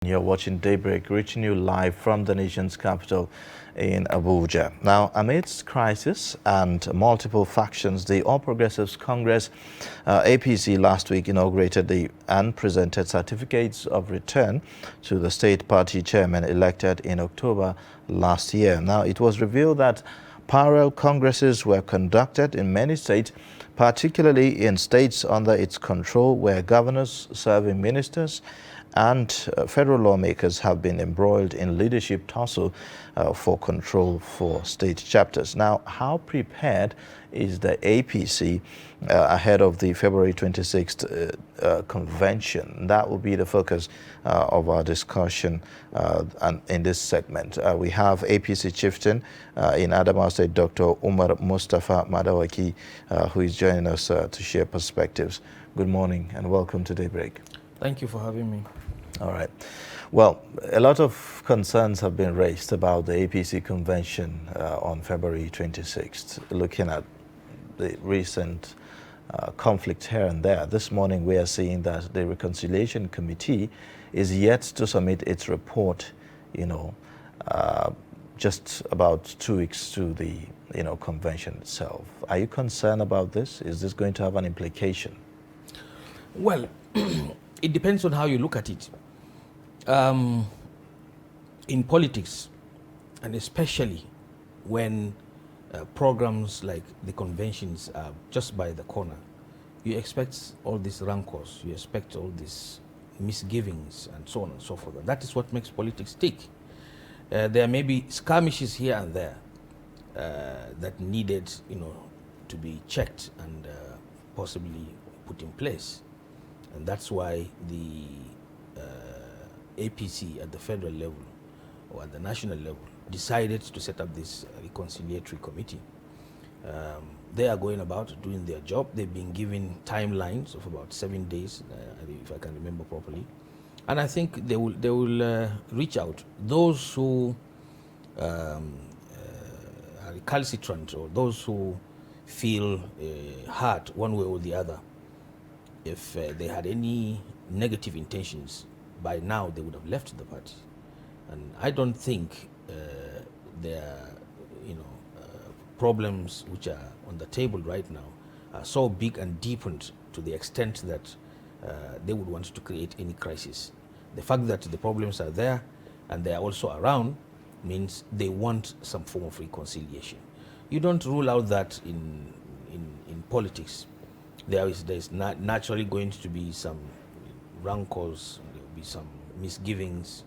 You're watching Daybreak, reaching you live from the nation's capital in Abuja. Now, amidst crisis and multiple factions, the All Progressives Congress, APC, last week inaugurated and presented certificates of return to the state party chairman elected in October last year. Now, it was revealed that parallel congresses were conducted in many states, particularly in states under its control, where governors serving ministers and federal lawmakers have been embroiled in leadership tussle for control for state chapters. Now, how prepared is the APC ahead of the February 26th convention? That will be the focus of our discussion and in this segment. We have APC chieftain in Adamawa State, Dr. Umar Mustafa Madawaki, who is joining us to share perspectives. Good morning and welcome to Daybreak. Thank you for having me. All right. Well, a lot of concerns have been raised about the APC convention on February 26th, looking at the recent conflict here and there. This morning we are seeing that the Reconciliation Committee is yet to submit its report, just about 2 weeks to the convention itself. Are you concerned about this? Is this going to have an implication? Well, it depends on how you look at it. In politics, and especially when programs like the conventions are just by the corner, you expect all these rancors, you expect all these misgivings and so on and so forth. And that is what makes politics tick. There may be skirmishes here and there that needed, to be checked and possibly put in place. And that's why the APC at the federal level or at the national level decided to set up this reconciliatory committee. They are going about doing their job. They've been given timelines of about 7 days, if I can remember properly. And I think they will reach out. Those who are recalcitrant or those who feel hurt one way or the other, if they had any negative intentions, by now they would have left the party. And I don't think there are, problems which are on the table right now are so big and deepened to the extent that they would want to create any crisis. The fact that the problems are there and they are also around means they want some form of reconciliation. You don't rule out that in politics. There is naturally going to be some rancors, there will be some misgivings,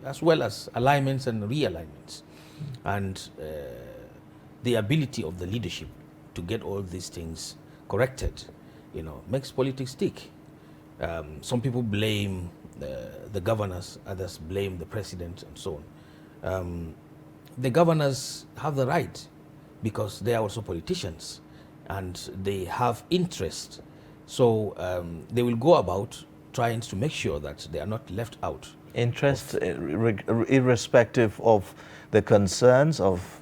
as well as alignments and realignments. And the ability of the leadership to get all these things corrected, makes politics tick. Some people blame the governors, others blame the president, and so on. The governors have the right because they are also politicians and they have interest. So they will go about trying to make sure that they are not left out. Interest irrespective of the concerns of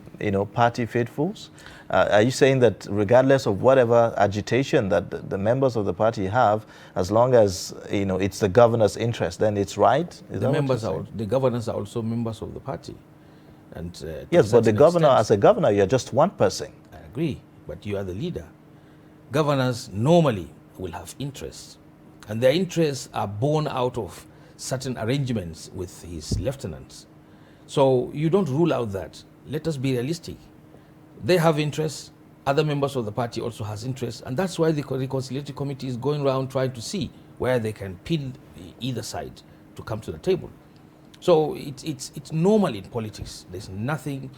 party faithfuls? Are you saying that regardless of whatever agitation that the members of the party have, as long as it's the governor's interest, then it's right? The governors are also members of the party. And yes, but the governor, as a governor, you're just one person. I agree, but you are the leader. Governors normally will have interests, and their interests are born out of certain arrangements with his lieutenants. So you don't rule out that. Let us be realistic. They have interests, other members of the party also has interests, and that's why the Reconciliatory Committee is going around trying to see where they can pin either side to come to the table. So it's normal in politics. There's nothing,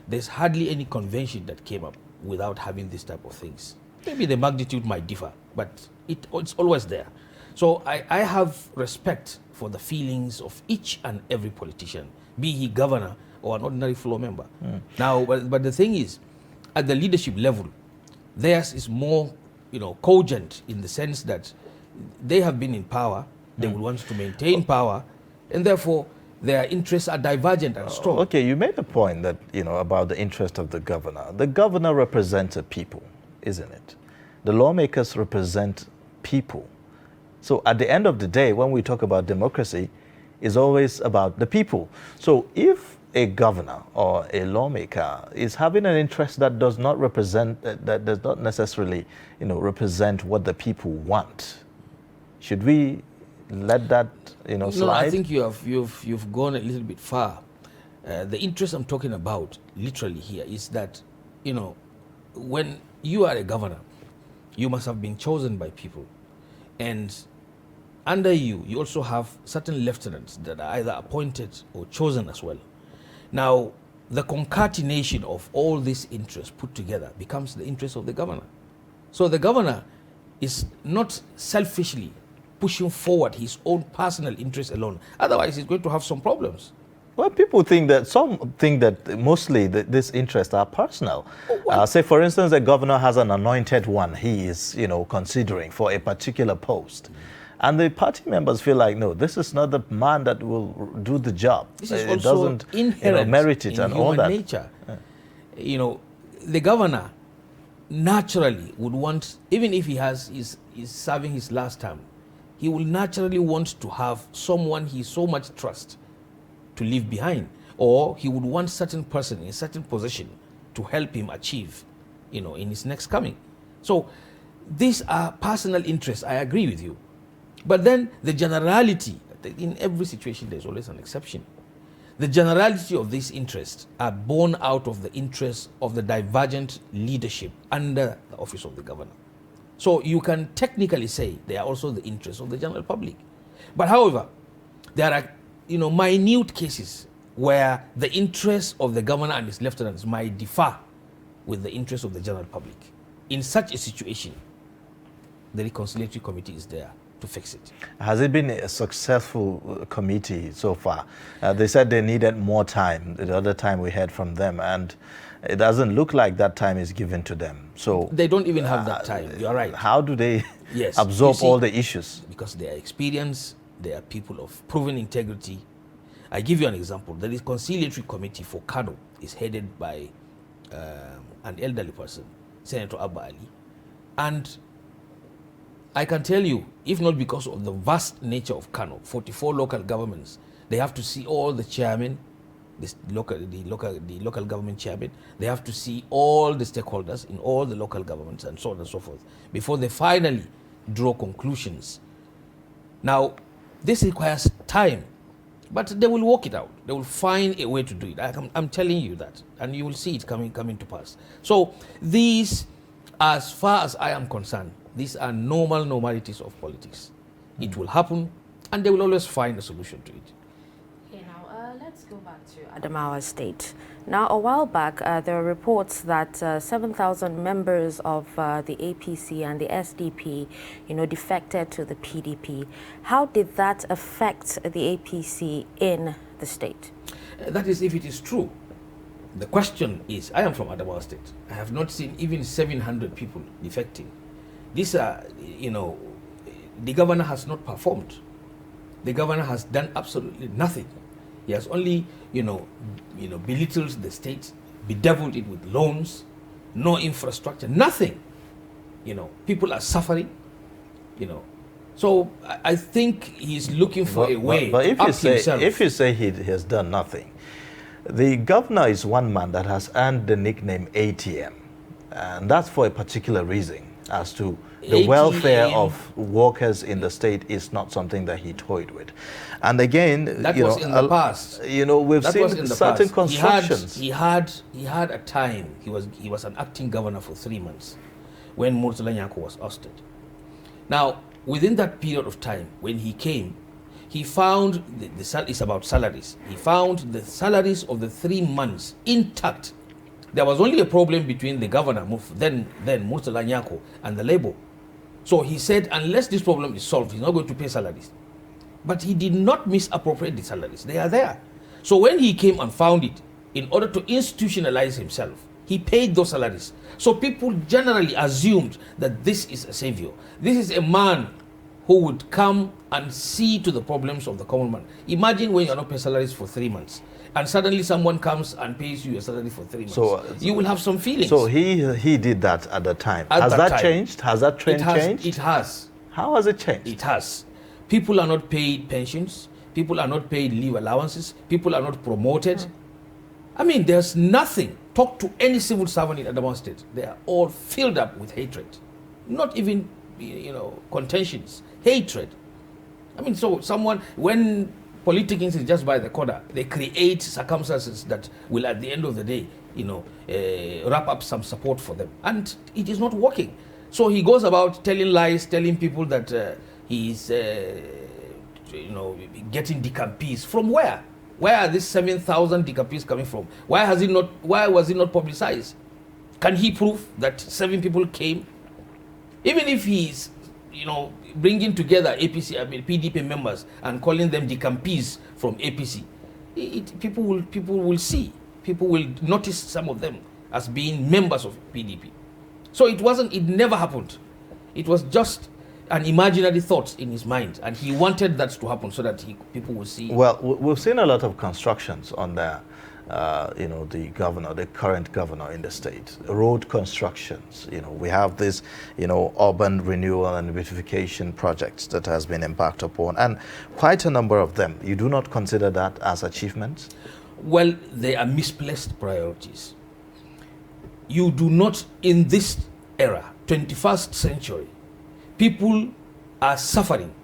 there's hardly any convention that came up without having this type of things. Maybe the magnitude might differ, but it's always there. So I have respect for the feelings of each and every politician, be he governor or an ordinary floor member. Now, but the thing is, at the leadership level, theirs is more, cogent in the sense that they have been in power, they will want to maintain power, and therefore their interests are divergent and strong. Okay, you made the point that, about the interest of the governor. The governor represents a people, isn't it? The lawmakers represent people. So at the end of the day, when we talk about democracy, is always about the people. So if a governor or a lawmaker is having an interest that does not represent, that does not necessarily, represent what the people want, should we let that, slide? No, I think you've gone a little bit far. The interest I'm talking about, literally here, is that, when you are a governor, you must have been chosen by people, and under you also have certain lieutenants that are either appointed or chosen as well. Now, the concatenation of all these interests put together becomes the interest of the governor. So the governor is not selfishly pushing forward his own personal interest alone. Otherwise, he's going to have some problems. Well, some think that mostly these interests are personal. Say, for instance, a governor has an anointed one he is, considering for a particular post. And the party members feel like, no, this is not the man that will do the job. This is it also doesn't inherent merit it in and all that. nature. Yeah. The governor naturally would want, even if is serving his last term, he will naturally want to have someone he so much trusts to leave behind, or he would want certain person in certain position to help him achieve, in his next coming. So these are personal interests. I agree with you. But then the generality, in every situation there's always an exception. The generality of these interests are born out of the interests of the divergent leadership under the office of the governor. So you can technically say they are also the interests of the general public. But however, there are minute cases where the interests of the governor and his lieutenants might differ with the interests of the general public. In such a situation, the reconciliatory committee is there to fix it. Has it been a successful committee so far? They said they needed more time the other time we heard from them, and it doesn't look like that time is given to them. So they don't even have that time. You are right. How do they yes. absorb all the issues? Because they are experienced, they are people of proven integrity. I give you an example. The reconciliatory committee for Kano is headed by an elderly person, Senator Abba Ali. And I can tell you, if not because of the vast nature of Kano, 44 local governments, they have to see all the chairmen, the local government chairman, they have to see all the stakeholders in all the local governments and so on and so forth before they finally draw conclusions. Now, this requires time, but they will work it out. They will find a way to do it. I'm telling you that, and you will see it coming to pass. So these, as far as I am concerned, these are normalities of politics. It will happen, and they will always find a solution to it. Okay, now let's go back to Adamawa State. Now, a while back, there were reports that 7,000 members of the APC and the SDP, defected to the PDP. How did that affect the APC in the state? That is, if it is true. The question is, I am from Adamawa State. I have not seen even 700 people defecting. These are, the governor has not performed. The governor has done absolutely nothing. He has only, belittled the state, bedeviled it with loans, no infrastructure, nothing. People are suffering, So I think he's looking for a way but to up himself. If you say he has done nothing, the governor is one man that has earned the nickname ATM, and that's for a particular reason, as to the welfare of workers in the state is not something that he toyed with. And again, that was in the past. We've seen certain constructions. He had a time. He was an acting governor for 3 months when Murtala Nyako was ousted. Now, within that period of time, when he came, he found it's about salaries. He found the salaries of the 3 months intact. There was only a problem between the governor, then Murtala Nyako, and the labor. So he said, unless this problem is solved, he's not going to pay salaries. But he did not misappropriate the salaries. They are there. So when he came and found it, in order to institutionalize himself, he paid those salaries. So people generally assumed that this is a savior. This is a man who would come and see to the problems of the common man. Imagine when you're not paying salaries for 3 months, and suddenly someone comes and pays you a salary for 3 months. So you will have some feelings. So he did that at the time. Has that changed? Has that trend changed? It has. How has it changed? It has. People are not paid pensions. People are not paid leave allowances. People are not promoted. I mean, there's nothing. Talk to any civil servant in Adamawa State. They are all filled up with hatred. Not even, contentions. Hatred. I mean, so when politicking is just by the corner, they create circumstances that will, at the end of the day, wrap up some support for them. And it is not working. So he goes about telling lies, telling people that he's, getting decampees. From where? Where are these 7,000 decampees coming from? Why was it not publicized? Can he prove that 7 people came? Even if he's, bringing together PDP members and calling them decampees from APC, people will see. People will notice some of them as being members of PDP. So it never happened. It was just an imaginary thought in his mind, and he wanted that to happen so that people will see. Well, we've seen a lot of constructions on the current governor in the state, road constructions. We have this, urban renewal and beautification projects that has been embarked upon, and quite a number of them. You do not consider that as achievements? Well, they are misplaced priorities. You do not, in this era, 21st century, people are suffering.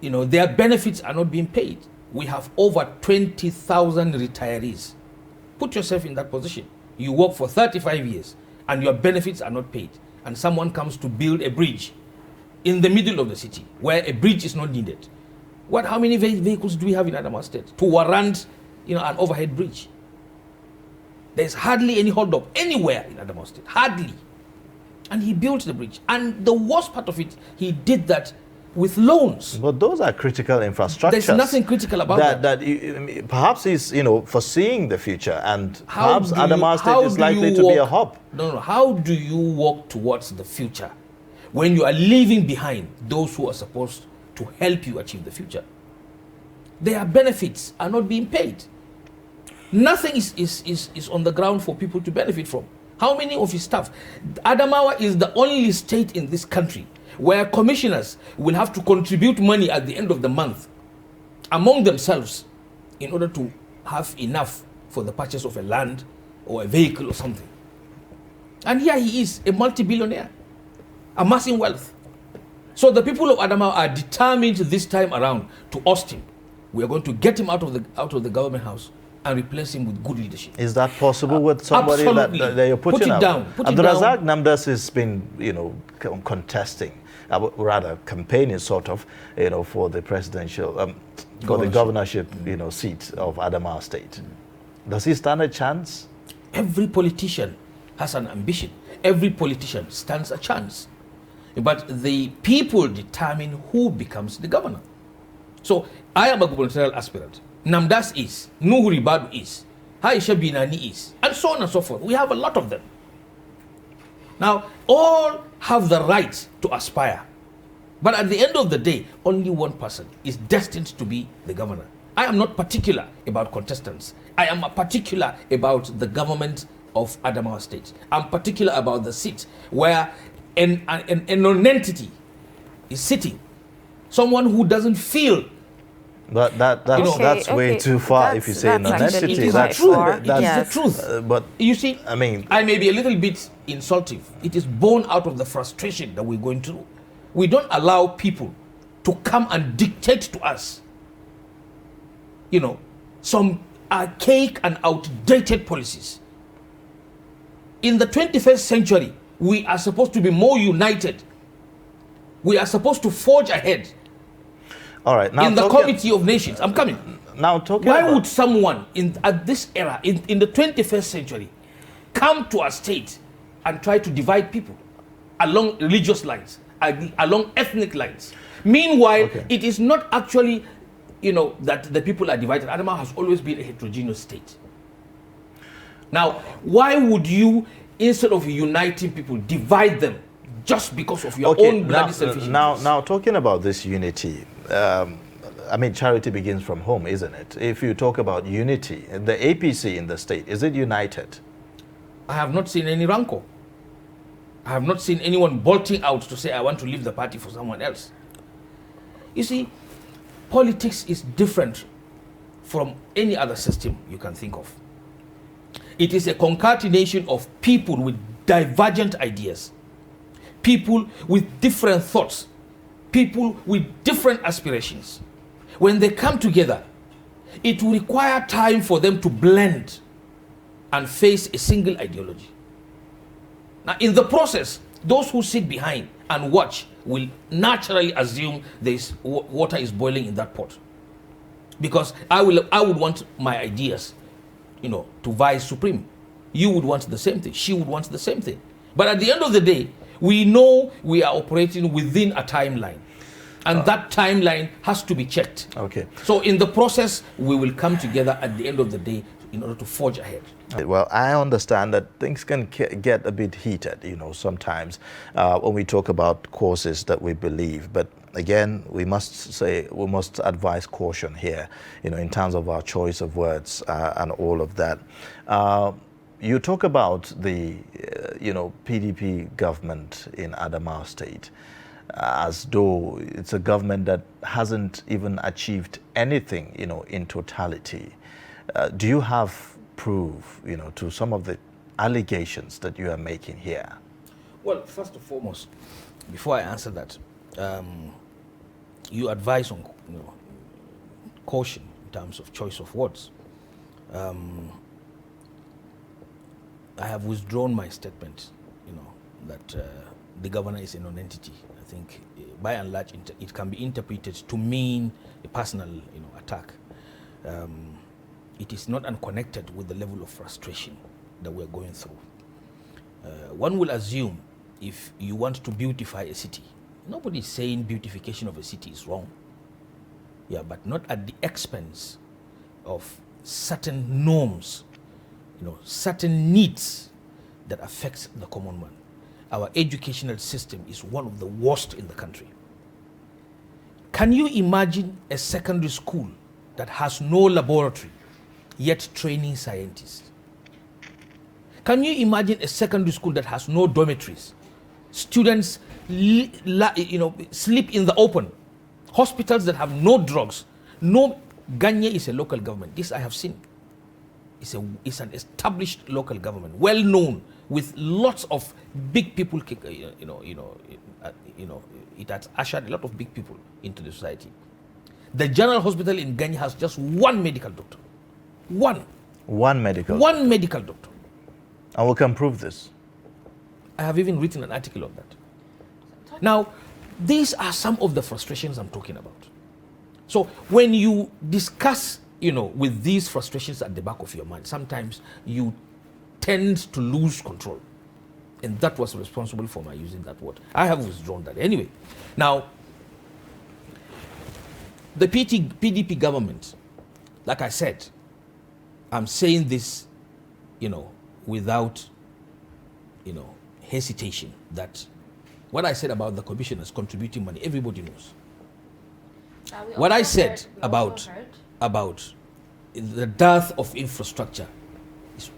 Their benefits are not being paid. We have over 20,000 retirees. Put yourself in that position. You work for 35 years and your benefits are not paid. And someone comes to build a bridge in the middle of the city where a bridge is not needed. How many vehicles do we have in Adamawa State to warrant, an overhead bridge? There's hardly any hold up anywhere in Adamawa State. Hardly. And he built the bridge. And the worst part of it, he did that with loans. But those are critical infrastructures. There's nothing critical about that. Perhaps he's, foreseeing the future, and perhaps Adamawa State is likely to be a hub. No. How do you walk towards the future when you are leaving behind those who are supposed to help you achieve the future? Their benefits are not being paid. Nothing is on the ground for people to benefit from. How many of his staff? Adamawa is the only state in this country where commissioners will have to contribute money at the end of the month among themselves in order to have enough for the purchase of a land or a vehicle or something. And here he is, a multi-billionaire, amassing wealth. So the people of Adamawa are determined this time around to oust him. We are going to get him out of the government house and replace him with good leadership. Is that possible with somebody that you're putting Put it up? down. Abdurazak Namdas has been, contesting, rather campaigning sort of, for the presidential, for the governorship, seat of Adamawa State. Does he stand a chance? Every politician has an ambition. Every politician stands a chance. But the people determine who becomes the governor. So I am a gubernatorial aspirant. Namdas is, Nuhu Ribadu is, Aisha Binani is, and so on and so forth. We have a lot of them. Now, all have the right to aspire. But at the end of the day, only one person is destined to be the governor. I am not particular about contestants. I am particular about the government of Adamawa State. I'm particular about the seat where an entity is sitting. Someone who doesn't feel. But that's way too far if you say non-entity. It is the truth. But you see, I may be a little bit insultive. It is born out of the frustration that we're going through. We don't allow people to come and dictate to us, some archaic and outdated policies. In the 21st century, we are supposed to be more united. We are supposed to forge ahead. All right. Now in the Committee of Nations. I'm coming. Now talking Why would someone at this era, in the 21st century, come to a state and try to divide people along religious lines, along ethnic lines? Meanwhile, it is not actually, that the people are divided. Adamawa has always been a heterogeneous state. Now, why would you, instead of uniting people, divide them just because of your own bloody selfishness? Now, talking about this unity, charity begins from home, isn't it? If you talk about unity, the APC in the state, is it united? I have not seen any rancor. I have not seen anyone bolting out to say, I want to leave the party for someone else. You see, politics is different from any other system you can think of. It is a concatenation of people with divergent ideas, people with different thoughts, people with different aspirations. When they come together, it will require time for them to blend and face a single ideology. Now, in the process, those who sit behind and watch will naturally assume water is boiling in that pot. Because I would want my ideas, to vie supreme. You would want the same thing. She would want the same thing. But at the end of the day, we know we are operating within a timeline. And that timeline has to be checked. Okay. So in the process, we will come together at the end of the day in order to forge ahead. Well, I understand that things can get a bit heated, sometimes when we talk about causes that we believe. But again, we must advise caution here, in terms of our choice of words and all of that. You talk about the, PDP government in Adamawa State as though it's a government that hasn't even achieved anything, in totality. Do you have proof, to some of the allegations that you are making here? Well, first and foremost, before I answer that, you advise on caution in terms of choice of words. I have withdrawn my statement, that the governor is a non-entity. I think, by and large, it can be interpreted to mean a personal, attack. It is not unconnected with the level of frustration that we're going through. One will assume if you want to beautify a city, nobody is saying beautification of a city is wrong. Yeah, but not at the expense of certain norms, certain needs that affects the common man. Our educational system is one of the worst in the country. Can you imagine a secondary school that has no laboratory, yet training scientists? Can you imagine a secondary school that has no dormitories? Students, sleep in the open. Hospitals that have no drugs. No, Ganye is a local government. This I have seen. It's an established local government, well known, with lots of big people. It has ushered a lot of big people into the society. The general hospital in Ganye has just one medical doctor. One medical doctor. And we can prove this. I have even written an article on that. Now, these are some of the frustrations I'm talking about. So when you discuss, with these frustrations at the back of your mind, sometimes you tend to lose control. And that was responsible for my using that word. I have withdrawn that. Anyway, now, the PDP government, like I said, I'm saying this, without, hesitation, that what I said about the commissioners contributing money, everybody knows. What I said about the dearth of infrastructure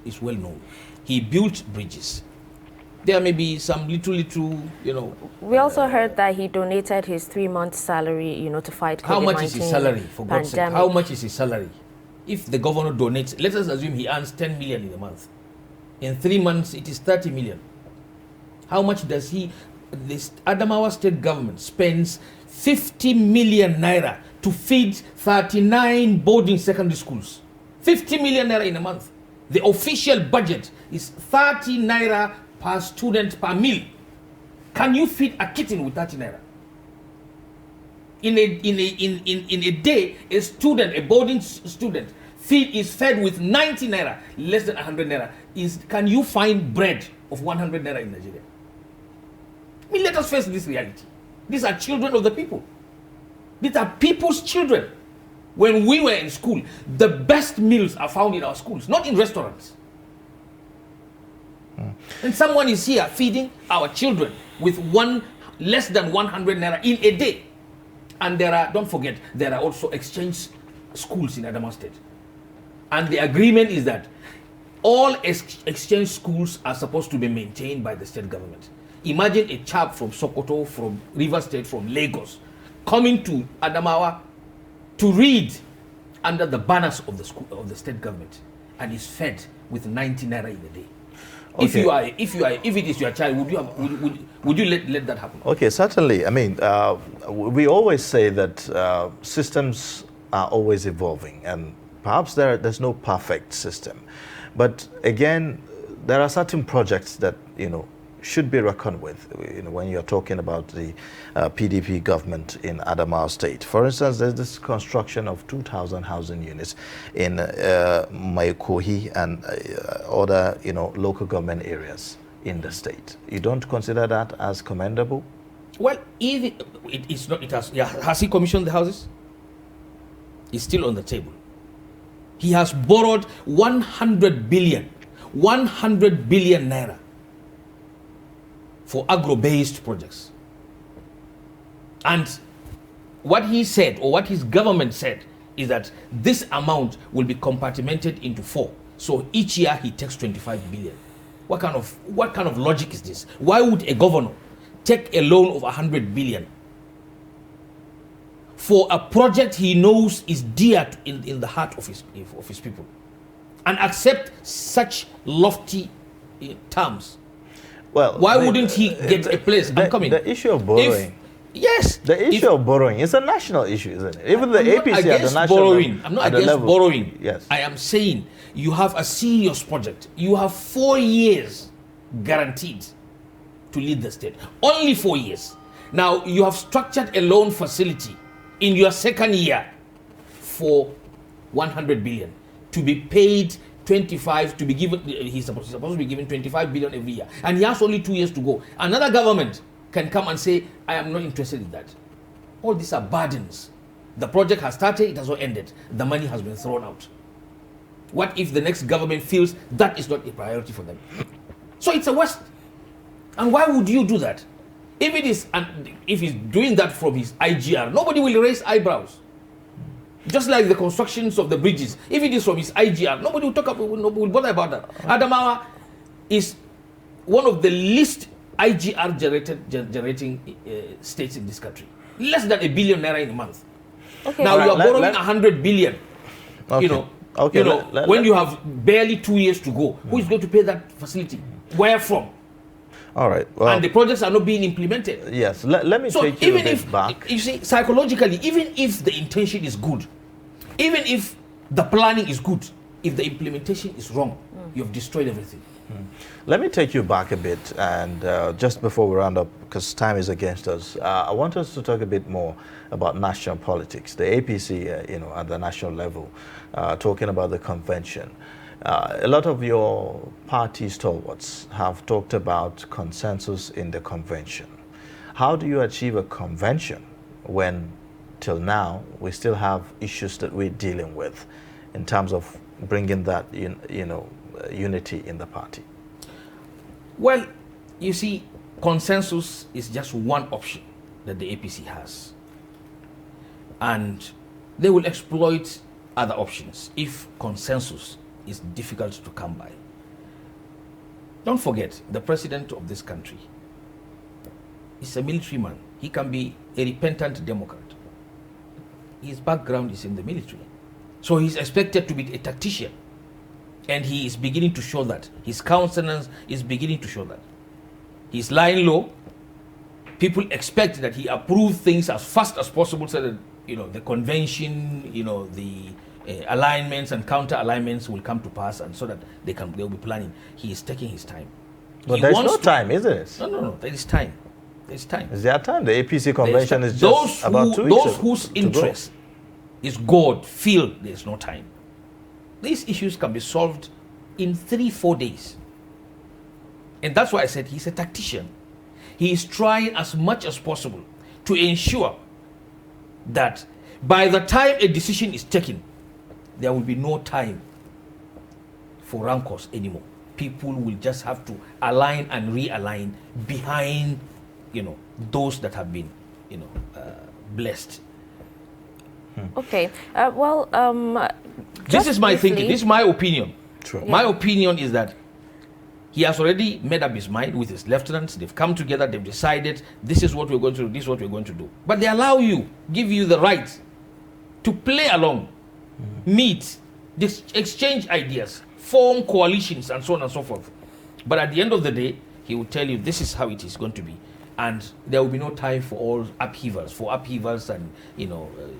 is well known. He built bridges. There may be some little, We also heard that he donated his 3-month salary, to fight COVID-19. How much is his salary, for God's sake? How much is his salary? If the governor donates, let us assume he earns 10 million in a month. In 3 months, it is 30 million. How much does this Adamawa state government spends 50 million naira to feed 39 boarding secondary schools. 50 million naira in a month. The official budget is 30 naira per student per meal. Can you feed a kitten with 30 naira? In a day, a boarding student is fed with 90 naira, less than 100 naira. Can you find bread of 100 naira in Nigeria? Let us face this reality. These are children of the people. These are people's children. When we were in school, the best meals are found in our schools, not in restaurants. And someone is here feeding our children with less than 100 naira in a day. And don't forget, there are also exchange schools in Adamawa State. And the agreement is that all exchange schools are supposed to be maintained by the state government. Imagine a chap from Sokoto, from River State, from Lagos, coming to Adamawa to read under the banners of the school of the state government, and is fed with 90 naira in a day. Okay. If it is your child, would you let that happen? Okay, certainly. I mean, we always say that systems are always evolving, and perhaps there's no perfect system. But again, there are certain projects that, should be reckoned with, when you're talking about the PDP government in Adamawa State. For instance, there's this construction of 2,000 housing units in Maikohi and other, local government areas in the state. You don't consider that as commendable? Well, if it's not, has he commissioned the houses? It's still on the table. He has borrowed 100 billion naira for agro-based projects. And what he said, or what his government said, is that this amount will be compartmented into 4. So each year he takes 25 billion. What kind of logic is this? Why would a governor take a loan of 100 billion for a project he knows is dear in the heart of his people, and accept such lofty terms? Well, why wouldn't he get a place? I'm coming. The issue of borrowing. Yes. The issue of borrowing is a national issue, isn't it? Even the APC at the national borrowing. I'm not against borrowing. Yes. I am saying you have a serious project. You have 4 years guaranteed to lead the state. Only 4 years. Now, you have structured a loan facility in your second year for 100 billion to be paid 25, to be given, he's supposed to be given 25 billion every year, and he has only 2 years to go. Another government can come and say, I am not interested in that. All these are burdens. The project has started, it has not ended. The money has been thrown out. What if the next government feels that is not a priority for them? So it's a waste. And why would you do that? If it is, and if he's doing that from his IGR, nobody will raise eyebrows. Just like the constructions of the bridges. If it is from his IGR, nobody will bother about that. Adamawa is one of the least IGR generating states in this country. Less than $1 billion naira in a month. Okay. Now you are borrowing 100 billion. Okay. When you have barely 2 years to go, who is going to pay that facility? Where from? All right. Well, and the projects are not being implemented. Yes. Let me take you a bit back. You see, psychologically, even if the intention is good, even if the planning is good, if the implementation is wrong, you have destroyed everything. Let me take you back a bit, and just before we round up, because time is against us, I want us to talk a bit more about national politics. The APC, at the national level, talking about the convention. A lot of your party stalwarts have talked about consensus in the convention. How do you achieve a convention when, till now, we still have issues that we're dealing with in terms of bringing that, unity in the party? Well, you see, consensus is just one option that the APC has. And they will exploit other options if consensus is difficult to come by. Don't forget, the president of this country is a military man. He can be a repentant Democrat. His background is in the military. So he's expected to be a tactician. And he is beginning to show that. His countenance is beginning to show that. He's lying low. People expect that he approves things as fast as possible so that, the convention, the alignments and counter alignments will come to pass, and so that they'll be planning. He is taking his time. But there's no time, isn't it? No. There is time. There's time. Is there time? The APC convention is just about 2 weeks. Those whose interest is God feel there's no time. These issues can be solved in 3-4 days. And that's why I said he's a tactician. He is trying as much as possible to ensure that by the time a decision is taken, there will be no time for rancors anymore. People will just have to align and realign behind, those that have been, blessed. Okay. This is my thinking. This is my opinion. True. My opinion is that he has already made up his mind with his lieutenants. They've come together. They've decided this is what we're going to do. This is what we're going to do. But they give you the right to play along, meet, exchange ideas, form coalitions, and so on and so forth. But at the end of the day, he will tell you this is how it is going to be. And there will be no time for all upheavals and,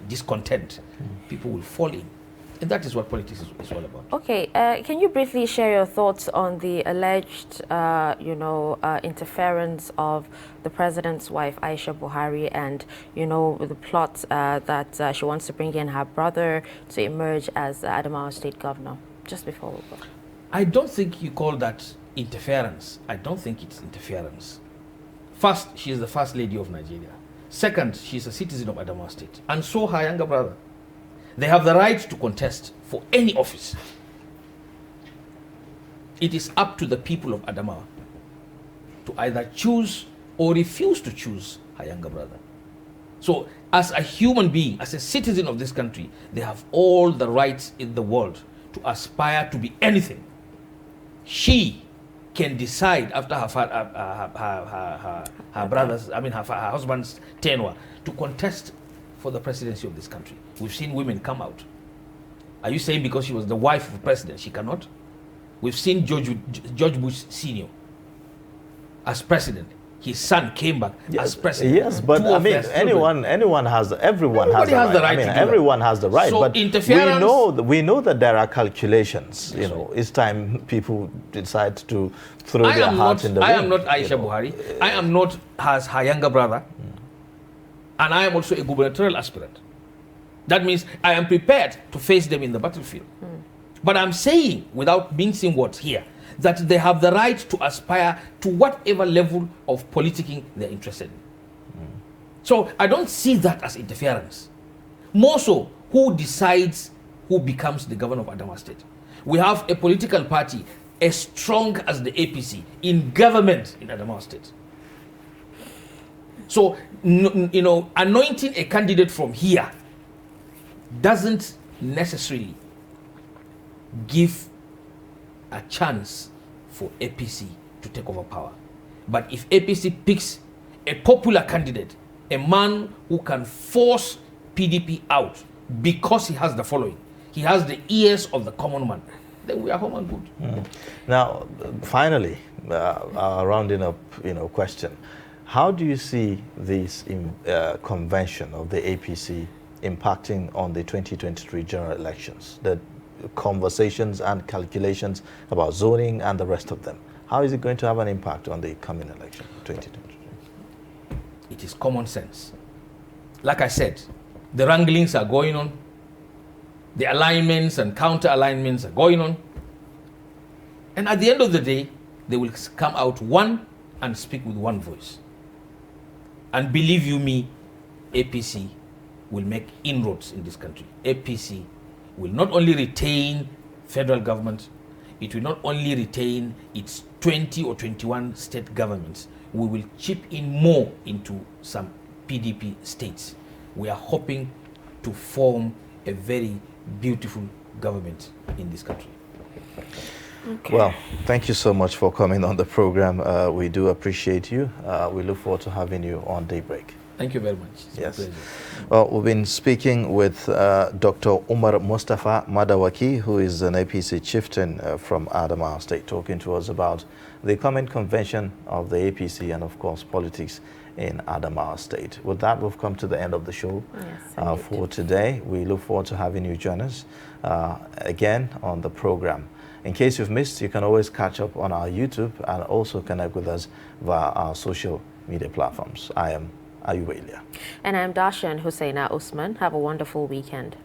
discontent. People will fall in. And that is what politics is all about. Okay, can you briefly share your thoughts on the alleged, interference of the president's wife, Aisha Buhari, and, the plot that she wants to bring in her brother to emerge as the Adamawa state governor, just before we go? I don't think you call that interference. I don't think it's interference. First, she is the first lady of Nigeria. Second, she is a citizen of Adamawa state. And so her younger brother. They have the right to contest for any office. It is up to the people of Adamawa to either choose or refuse to choose her younger brother. So as a human being, as a citizen of this country, they have all the rights in the world to aspire to be anything. She can decide after her husband's tenure to contest for the presidency of this country. We've seen women come out. Are you saying because she was the wife of the president, she cannot? We've seen George Bush Sr. as president. His son came back as president. Yes, but I mean, everyone has the right. Everyone has the right. So but interference, we know that there are calculations. It's time people decide to throw their heart in the ring. I am not Aisha Buhari. I am not her younger brother. And I am also a gubernatorial aspirant. That means I am prepared to face them in the battlefield. But I'm saying, without mincing words here, that they have the right to aspire to whatever level of politicking they're interested in. So I don't see that as interference. More so, who decides who becomes the governor of Adamawa State? We have a political party as strong as the APC in government in Adamawa State. So, anointing a candidate from here doesn't necessarily give a chance for APC to take over power. But if APC picks a popular candidate, a man who can force PDP out because he has the following, he has the ears of the common man, then we are home and good. Now, finally, rounding up, question. How do you see this convention of the APC impacting on the 2023 general elections? The conversations and calculations about zoning and the rest of them. How is it going to have an impact on the coming election, 2023? It is common sense. Like I said, the wranglings are going on. The alignments and counter-alignments are going on. And at the end of the day, they will come out one and speak with one voice. And believe you me, APC will make inroads in this country. APC will not only retain federal government, it will not only retain its 20 or 21 state governments. We will chip in more into some PDP states. We are hoping to form a very beautiful government in this country. Okay. Well, thank you so much for coming on the program. We do appreciate you. We look forward to having you on Daybreak. Thank you very much. It's yes. a pleasure. Well, we've been speaking with Dr. Umar Mustafa Madawaki, who is an APC chieftain from Adamawa State, talking to us about the coming convention of the APC and, of course, politics in Adamawa State. With that, we've come to the end of the show for today. We look forward to having you join us again on the program. In case you've missed, you can always catch up on our YouTube and also connect with us via our social media platforms. I am Ayubelia. And I'm Dasha and Husseina Usman. Have a wonderful weekend.